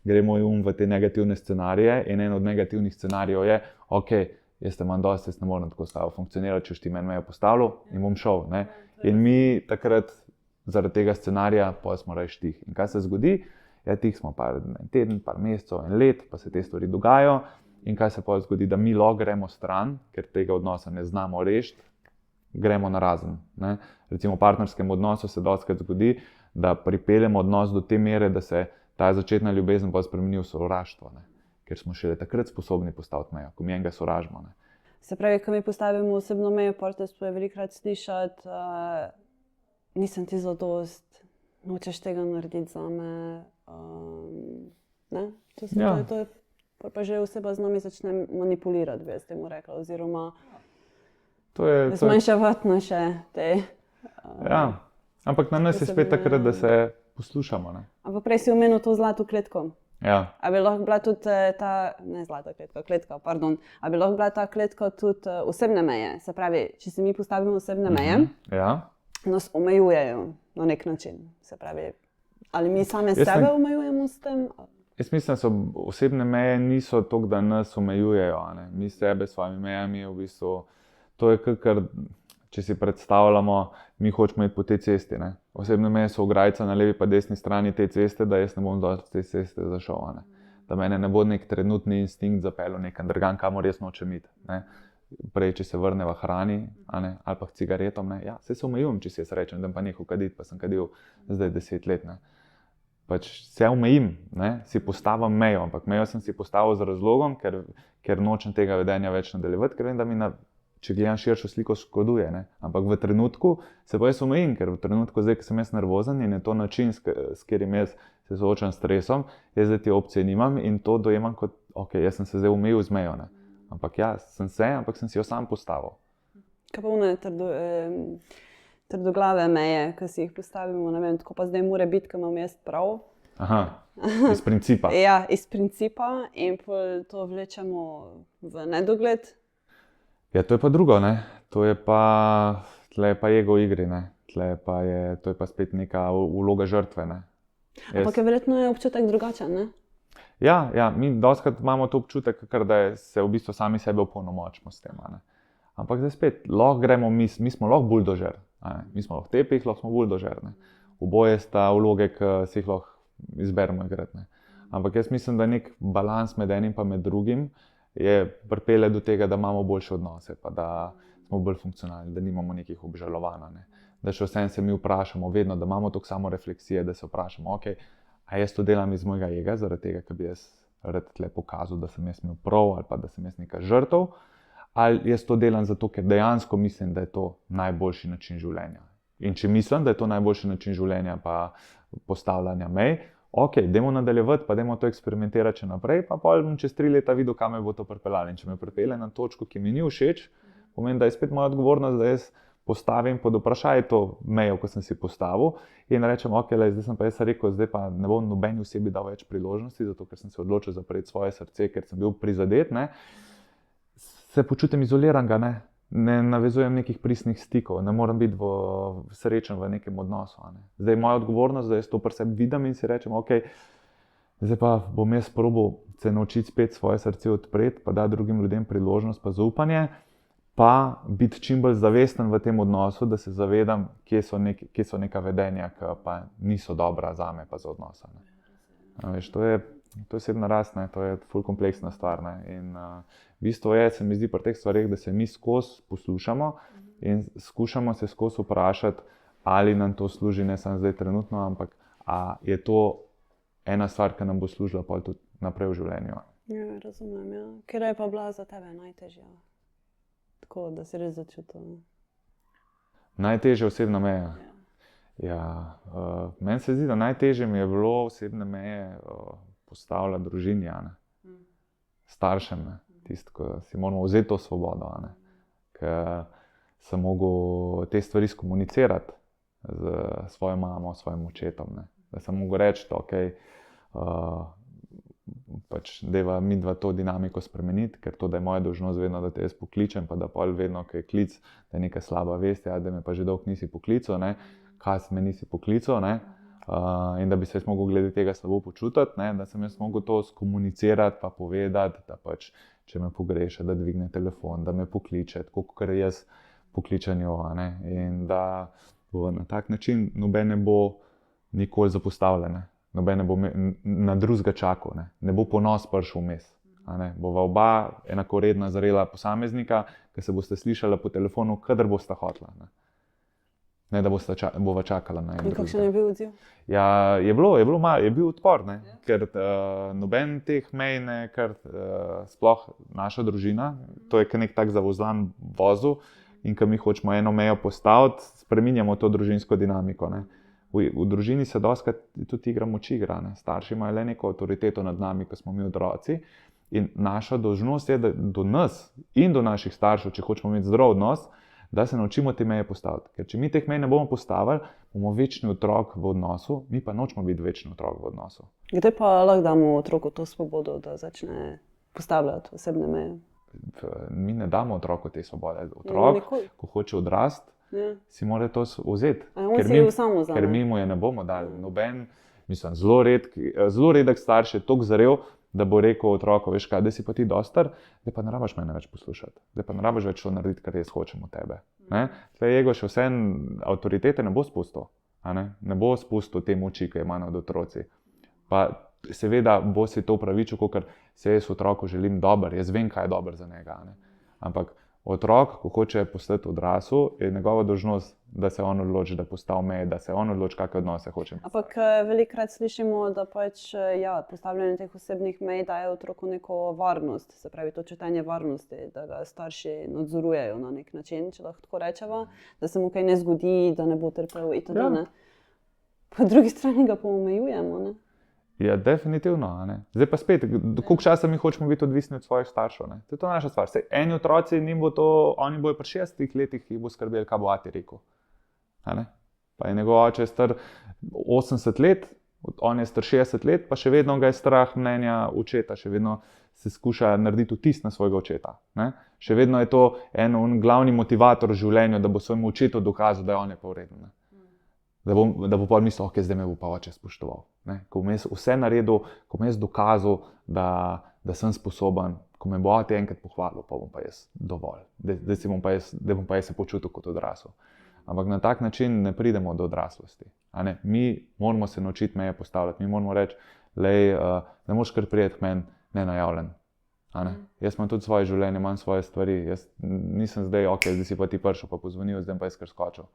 gre moj um v te negativne scenarije in en od negativnih scenarijev je, ok, jaz te imam dosti, jaz ne morem tako stavo funkcionirati, če ti meni mejo postavljal in bom šel, ne. In mi takrat zaradi tega scenarija, potem smo raje tih. In kaj se zgodi? Ja, tih smo par teden, par mesecev, en let, pa se te stvari dogajajo. In kaj se pa zgodi, da mi lahko gremo stran, ker tega odnosa ne znamo rešiti, gremo narazen. Ne? Recimo v partnerskem odnosu se dostikrat zgodi, da pripeljemo odnos do te mere, da se ta začetna ljubezen pa spremeni v sovraštvo, ne? Ker smo šele takrat sposobni postaviti mejo, ko mi enega sovražimo. Ne? Se pravi, ko mi postavimo osebno mejo, partnerstvo je velikokrat slišati, nisem ti zadost, nočeš tega narediti zame. Ne? To je pa že oseba z nami začne manipulirati, bi jaz temu rekla, oziroma zmanjševati naše te... Ja, ampak na nas je spet takrat, da se poslušamo. Ne? Ampak prej si omenil to zlato kletko. Ja. A bi lahko bila tudi ta, ne zlata kletka, pardon, a bi lahko bila ta kletka tudi osebne meje? Se pravi, če si mi postavimo osebne meje, Ja. nas omejujejo na nek način. Se pravi, ali mi same sebe omejujemo s tem? Jaz mislim, da so osebne meje niso toliko, da nas omejujejo. Ne? Mi sebe s svojimi mejami v bistvu, to je kar, če si predstavljamo, mi hočemo iti po tej cesti. Ne? Osebne meje so ograjica na levi pa desni strani te ceste, da jaz ne bom do te ceste zašel. Ne? Da mene ne bo nek trenutni instinkt zapeljal nekam drugam, kamor jaz nočem iti. Ne? Prej, če se vrneva hrani, ali pa k cigaretom, ne? Ja, se omejujem, če si jaz rečem, da pa nehal kaditi, pa sem kadil zdaj 10 let. Ne? Pač se omejim, ne? Si postavim mejo, ampak mejo sem si postavil z razlogom, ker nočem tega vedenja več nadaljevati, ker vem, da mi, če gledam širšo sliko, škoduje. Ne? Ampak v trenutku se pa jaz omejim, ker v trenutku, zdaj, ko sem jaz nervozen in je to način, s katerim jaz se soočam s stresom, jaz zdaj te opcije nimam in to dojemam kot, ok, jaz sem se zdaj omejil z mejo. Ne? Ampak ja, ampak sem si jo sam postavil. Kaj pa one trdoglave meje, ki si jih postavimo, ne vem, tako pa zdaj mora biti, ko imam jaz prav. Aha, iz principa. Ja, iz principa in to vlečemo v nedogled. Ja, to je pa drugo, ne. Tle je pa ego v igri, ne. To je pa spet neka vloga žrtve, ne. Ampak je verjetno občutek drugačen, ne? Ja, mi dostikrat imamo to občutek, da se v bistvu sami sebe opolnomočimo s tem, ne. Ampak zdaj spet, lahko gremo, mi smo lahko buldožer, mi smo lahko tepih, lahko smo buldožer, ne. Oboje sta vloge, ki si jih lahko izberemo igrati, ne. Ampak jaz mislim, da nek balans med enim pa med drugim je pripelje do tega, da imamo boljše odnose, pa da smo bolj funkcionalni, da nimamo nekih obžalovanj, ne. Da še vsem se mi vprašamo vedno, da imamo toliko samorefleksije, da se vprašamo, ok, a jaz to delam iz mojega ega, zaradi tega, ker bi jaz rad tle pokazal, da sem jaz imel prav ali pa da sem jaz neka žrtev, ali jaz to delam zato, ker dejansko mislim, da je to najboljši način življenja. In če mislim, da je to najboljši način življenja pa postavljanja mej, ok, dajmo nadaljevati, pa dajmo to eksperimentirati še naprej, pa bom čez 3 leta videl, kam me bo to pripeljalo. In če me pripelje na točko, ki mi ni všeč, pomeni, da je spet moja odgovornost, da jaz postavim pod vprašaj to mejo, ko sem si postavil in rečem, ok, zdaj sem pa jaz rekel, zdaj pa ne bom nobeni osebi dal več priložnosti, zato ker sem se odločil zapreti svoje srce, ker sem bil prizadet, ne. Se počutim izoliranega, ne navezujem nekih pristnih stikov, ne morem biti srečen v nekem odnosu. Ne. Zdaj je moja odgovornost, da jaz to pri sebi vidim in si rečem, ok, zdaj pa bom jaz probal se naučiti spet svoje srce odpreti, pa dati drugim ljudem priložnost pa zaupanje, pa biti čim bolj zavesten v tem odnosu, da se zavedam, kje so neka vedenja, ki pa niso dobra zame pa za odnosa. Veš, to je osebna rast, to je ful kompleksna stvar. In bistvo je, se mi zdi pri teh stvareh, da se mi skozi poslušamo in skušamo se skozi vprašati, ali nam to služi ne samo zdaj trenutno, ampak a je to ena stvar, ki nam bo služila pol tudi naprej v življenju. Ja, razumem, ja. Katera je pa bila za tebe najtežja? Tako, da si res začutil. Najtežja osebna meja? Ja, meni se zdi, da najtežje mi je bilo osebne meje postavljati družini, staršem, tisto, ko si moramo vzeti to svobodo, ker sem mogel te stvari skomunicirati z svojo mamo, svojim očetom, da sem mogel reči, ok, pač deva midva to dinamiko spremeniti, ker to, da je moja dolžnost vedno, da te jaz pokličem, pa da pol vedno, ko je klic, da je neka slaba vest, da me pa že dolgo nisi poklical, kaj se me nisi poklical, in da bi se jaz mogel glede tega slabo počutiti, da sem jaz mogel to skomunicirati pa povedati, da pač, če me pogreša, da dvigne telefon, da me pokliče, tako kot jaz pokličem jo, in da bo na tak način noben ne bo nikoli zapostavljen. noben ne bo na drugega čakal, ne bo ponos prišel vmes. Bova oba enakovredna zrela posameznika, ki se boste slišala po telefonu, kadar boste hotla. Ne da bova čakala na en. In kakšen je bil odziv? Ja, je bil odpor, ker noben teh mej ne, ker sploh naša družina, to je nek tak zavozlan vozu in ko mi hočemo eno mejo postaviti, spreminjamo to družinsko dinamiko. V družini se dostikrat tudi igra moči igra. Starši imajo le neko avtoriteto nad nami, ko smo mi otroci. In naša dolžnost je, da do nas in do naših staršev, če hočemo imeti zdrav odnos, da se naučimo te meje postaviti. Ker če mi teh mej ne bomo postavili, bomo večni otrok v odnosu, mi pa nočemo biti večni otrok v odnosu. Kdaj pa lahko damo otroku to svobodo, da začne postavljati osebne meje? Mi ne damo otroku te svobode. Otrok, ko hoče odrasti, si mora to vzeti. Ker mi mu je ne bomo dali. Noben, mislim, zelo redek starš je toliko zrel, da bo rekel otroku, veš kaj, da si pa ti dostar, da pa ne rabiš mene več poslušati, da pa ne rabiš več to narediti, kar jaz hočem od tebe. Tlej ego še vse avtoritete ne bo spustil. Ne bo spustil te moči, ki je ima nad otroci. Pa seveda bo si to upravičil, ker se jaz otroku želim dober, jaz vem, kaj je dober za njega. Ampak otrok, ko hoče postati odrasel, je njegova dolžnost, da se on odloči, da postavi meje, da se on odloči, kakšne odnose hoče. Ampak velikokrat slišimo, da postavljanje teh osebnih mej daje otroku neko varnost, se pravi to čutenje varnosti, da ga starši nadzorujejo na nek način, če lahko tako rečeva, da se mu kaj ne zgodi, da ne bo trpel itd. Po drugi strani ga pa omejujemo. Ja, definitivno. Zdaj pa spet, koliko časa mi hočemo biti odvisni od svojih staršev. To je to naša stvar. Eni otroci, oni bojo pri 60 letih, jih bo skrbeli, kaj bo ati rekel. Pa je njegov oče star 80 let, on je star 60 let, pa še vedno ga je strah mnenja očeta, še vedno se skuša narediti vtis na svojega očeta. Še vedno je to en glavni motivator v življenju, da bo svojemu očetu dokazal, da je on pa vreden. Da bo pa mislil, ok, zdaj me bo pa oče spoštoval. Ko bom jaz vse naredil, ko bom jaz dokazal, da sem sposoben, ko me bo oče enkrat pohvalil, pa bom pa jaz dovolj. Da bom pa jaz se počutil kot odrasel. Ampak na tak način ne pridemo do odraslosti. Mi moramo se naučiti meje postavljati. Mi moramo reči, ne moreš kar priti k meni nenajavljen. Jaz imam tudi svoje življenje, imam svoje stvari. Jaz nisem zdaj, ok, zdaj si pa ti prišel, pa pozvonil, zdaj pa jaz kar skočil.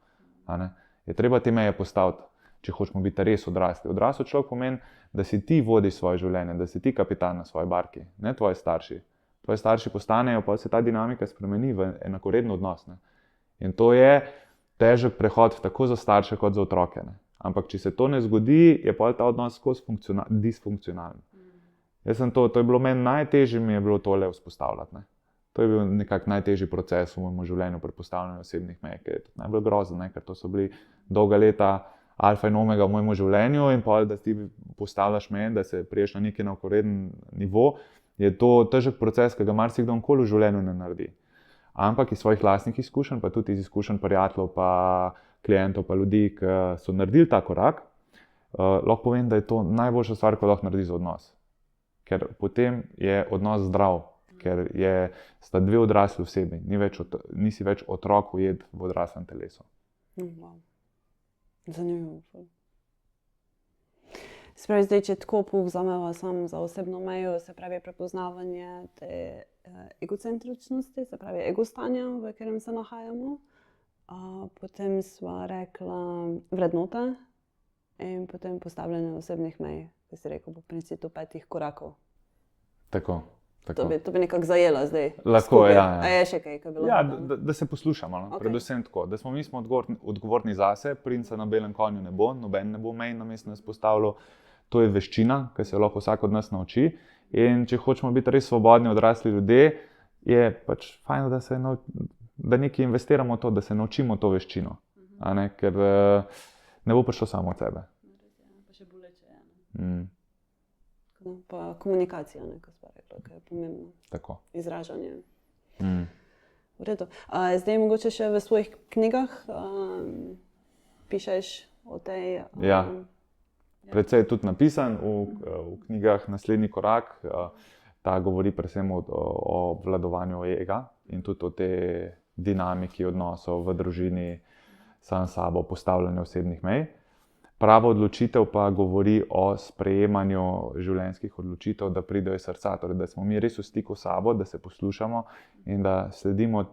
Je treba te meje postaviti, če hočemo biti res odrasli. Odrasel človek pomeni, da si ti vodiš svoje življenje, da si ti kapitan na svoji barki, ne tvoji starši. Tvoji starši postanejo, pa se ta dinamika spremeni v enakovreden odnos. In to je težek prehod tako za starše kot za otroke. Ampak če se to ne zgodi, je pa ta odnos skozi disfunkcionalen. To je bilo meni najtežje, mi je bilo tole vzpostavljati. To je bil nekako najtežji proces v mojem življenju pri postavljanju osebnih mej, ker je tudi najbolj grozen, ker to so bili dolga leta alfa in omega v mojem življenju in pa, da ti postavljaš meje, da se priješ na neki enakovreden nivo, je to težek proces, ki ga marsikdo nikoli v življenju ne naredi. Ampak iz svojih lastnih izkušenj, pa tudi iz izkušenj prijateljev, pa klientov, pa ljudi, ki so naredili ta korak, lahko povem, da je to najboljša stvar, ko lahko naredi za odnos. Ker potem je odnos zdrav. Ker sta dve odrasli osebi, nisi več otrok ujet v odraslem telesu. Wow. Zanimivo. Se pravi, zdaj, če tako povzameva samo za osebno mejo, se pravi prepoznavanje te egocentričnosti, se pravi egostanja, v katerem se nahajamo. Potem sva rekla vrednote in potem postavljanje osebnih mej, ki si rekel po principu 5 korakov. Tako. To bi nekako zajela zdaj. Lahko, ja. A je še kaj, kaj bi bilo? Ja, da se poslušamo, predvsem tako. Da smo mi odgovorni zase, princa na belem konju ne bo, noben ne bo mej namesto nas postavljal. To je veščina, ki se jo lahko vsak od nas nauči. In če hočemo biti res svobodni odrasli ljudje, je pač fajn, da nekaj investiramo v to, da se naučimo to veščino. Ker ne bo prišlo samo od sebe. Pa še boleče. Pa komunikacija, ko sva rekla, ki je pomembno. Tako. Izražanje. V redu. Zdaj mogoče še v svojih knjigah pišeš o tej... Ja, precej je tudi napisan v knjigah Naslednji korak. Ta govori predvsem o obvladovanju ega in tudi o tej dinamiki odnosov v družini, sam s sabo, postavljanju osebnih mej. Prava odločitev pa govori o sprejemanju življenjskih odločitev, da pridejo iz srca, torej da smo mi res v stiku s sabo, da se poslušamo in da sledimo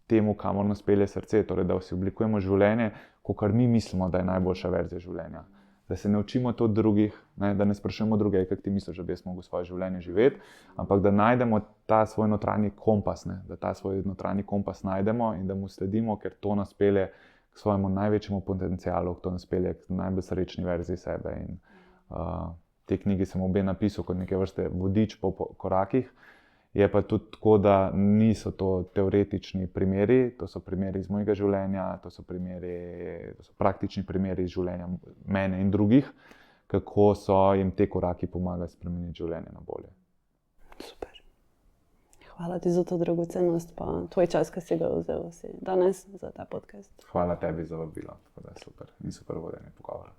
temu, kamor nas pelje srce, torej da si oblikujemo življenje, kakor mi mislimo, da je najboljša verzija življenja. Da se ne učimo to od drugih, ne, da ne sprašujemo druge, kako ti misliš, da bi jaz mogel svoje življenje živeti, ampak da najdemo ta svoj notranji kompas, ne, da ta svoj notranji kompas najdemo in da mu sledimo, ker to nas pelje k svojemu največjemu potencialu, to nas pelje k najbolj srečni verziji sebe. In te knjigi sem obe napisal kot neke vrste vodič po korakih. Je pa tudi tako, da niso to teoretični primeri, to so primeri iz mojega življenja, to so praktični primeri iz življenja mene in drugih, kako so jim te koraki pomagali spremeniti življenje na bolje. Super. Hvala ti za to dragocenost, pa tvoj čas, ki si ga vzel danes za ta podcast. Hvala tebi za vabilo, tako da je super in super vodenje pogovora.